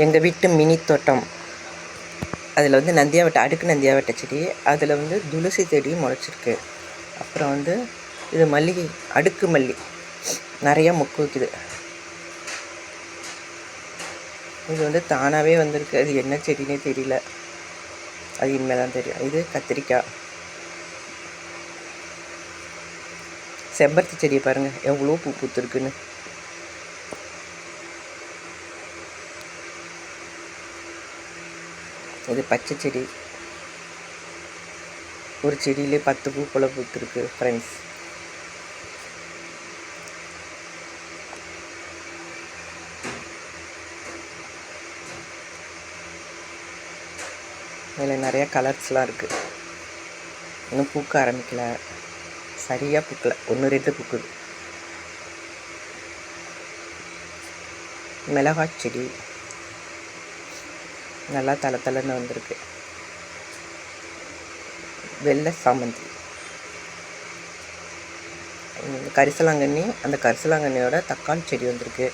எங்கள் வீட்டு மினி தோட்டம். அதில் வந்து நந்தியாவட்டை, அடுக்கு நந்தியாவட்டை செடி, அதில் வந்து துளசி செடி முளைச்சிருக்கு. அப்புறம் வந்து இது மல்லிகை, அடுக்கு மல்லி நிறையா மொக்கு வைக்குது. இது வந்து தானாகவே வந்திருக்கு. அது என்ன செடினே தெரியல, அது இனிமேல் தான் தெரியும். இது கத்திரிக்காய். செம்பருத்தி செடியை பாருங்கள் எவ்வளோ பூ பூத்துருக்குன்னு. இது பச்சை செடி. ஒரு செடியிலே 10 பூ போல் பூத்துருக்கு ஃப்ரெண்ட்ஸ். இதில் நிறையா கலர்ஸ்லாம் இருக்குது. இன்னும் பூக்க ஆரம்பிக்கல, சரியாக பூக்கலை, 1-2 பூக்குது. மிளகாய் செடி நல்லா தளன்னு வந்திருக்கு. வெள்ளை சாமந்தி, கரிசலாங்கண்ணி, அந்த கரிசலாங்கண்ணியோட தக்காளி செடி வந்திருக்கு.